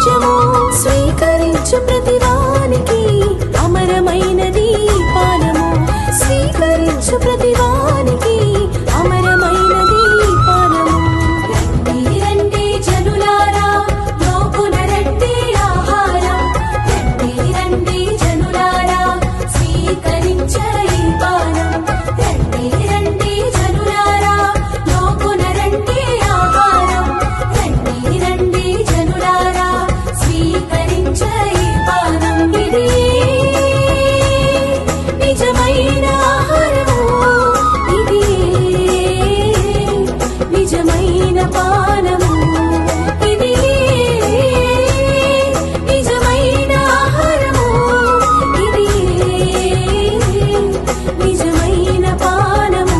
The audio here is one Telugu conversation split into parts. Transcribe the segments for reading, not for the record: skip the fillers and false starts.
భోజము స్వీకరించు ప్రతివానికి అమరమైనది పానము స్వీకరించు ప్రతివానికి అమరమైనది పానము రండి రండి జనులారా లోకున రండి ఆహారం రండి రండి జనులారా స్వీకరించే ఈ పానం రండి రండి జనులారా లోకున రండి ఆహారం రండి రండి జనులారా స్వీకరించే ఈ పానం ఇది నిజమైన ఆహారము ఇది నిజమైన పానము ఇది నిజమైన ఆహారము ఇది నిజమైన పానము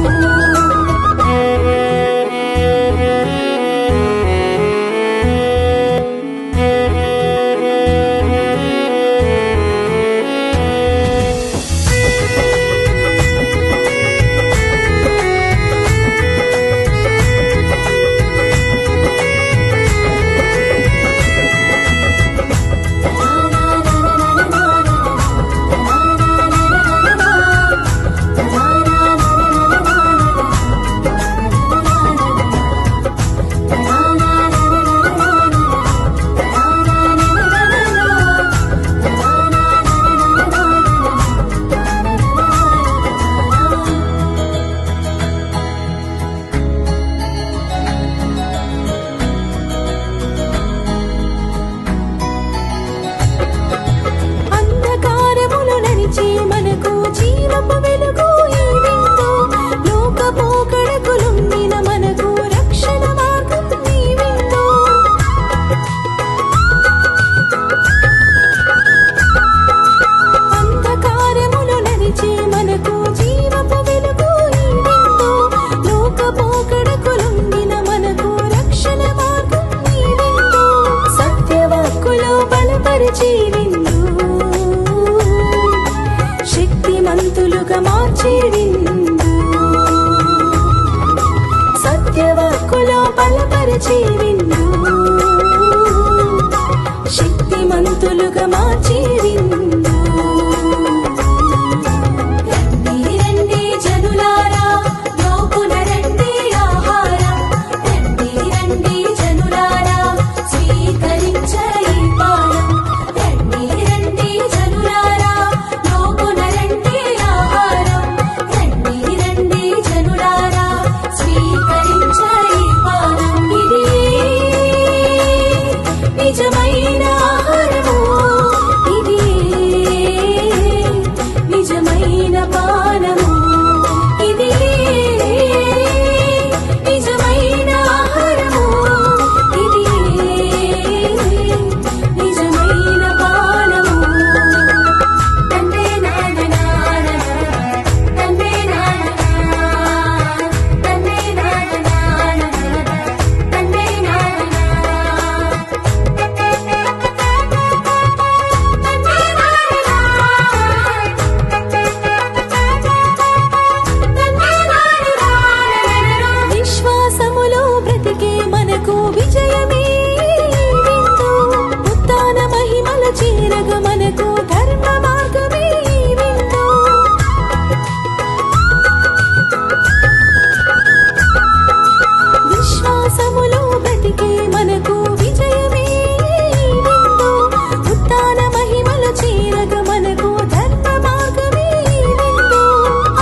అంధకారములు నడిచి మనకు జీవపు వెలుగు ఈ విందు లోక పోకడకులుండిన మనకు రక్షణ మార్గం ఈ విందు అంధకారములు నడిచి మనకు జీవపు వెలుగు ఈ విందు లోక పోకడకులుండిన మనకు రక్షణ మార్గం ఈ విందు సత్యవాక్కులో బలపరిచి విందు శక్తిమంతులుగా మార్చే విందు సత్యవాక్కులో బలపరిచే విందు శక్తిమంతులుగా మార్చే విందు రండి రండి జనులారా లోకున రండి ఆహారం రండి రండి జనులారా స్వీకరించే ఈ పానం రండి రండి జనులారా లోకున రండి ఆహారం రండి రండి జనులారా స్వీకరించే ఈ పానం ఇది నిజమైన ఆహారము ఇది నిజమైన పానము ఇది నిజమైన ఆహారము ఇది నిజమైన పానము తండ్రి నాన్న తండ్రి నాన్న తండ్రి నాన్న తండ్రి విశ్వాసములో బ్రతికే మనకు విజయమే విందు ఉత్థాన మహిమల చేరగ మనకు ధర్మ మార్గమే విందు విశ్వాసములో బ్రతికే మనకు విజయమే విందు ఉత్థాన మహిమల చేరగ మనకు ధర్మ మార్గమే విందు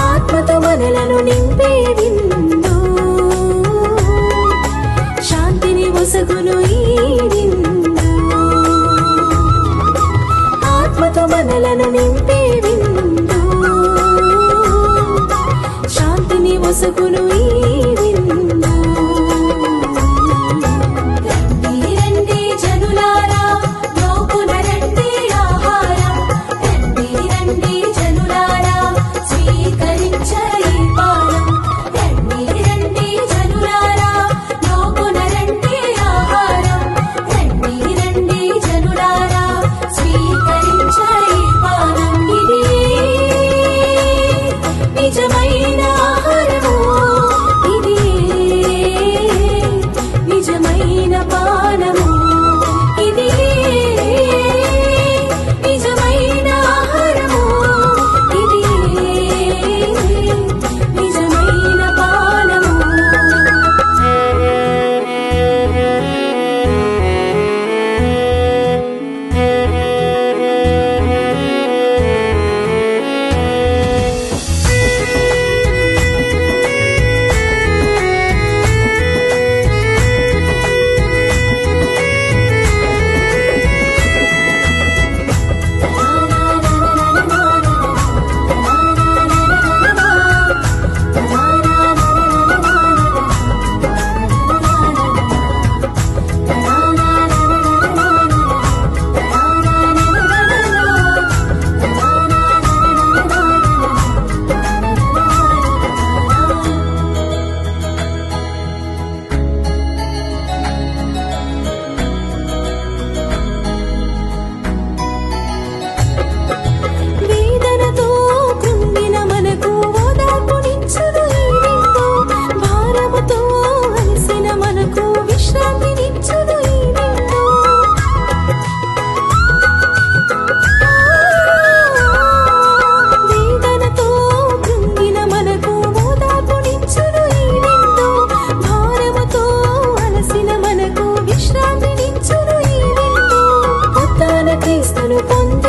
ఆత్మతో మనలను నింపే విందు శాంతిని ఒసగును ఈ విందు ఆత్మతో మనలను నింపే విందు శాంతిని ఒసగును ఈ విందు రండి రండి జనులారా లోకున రండి ఆహారం రండి రండి జనులారా స్వీకరించే ఈ పానం రండి రండి జనులారా లోకున రండి ఆహారం రండి రండి జనులారా స్వీకరించే ఈ పానం ఇది నిజమైన ఆహారము పొంది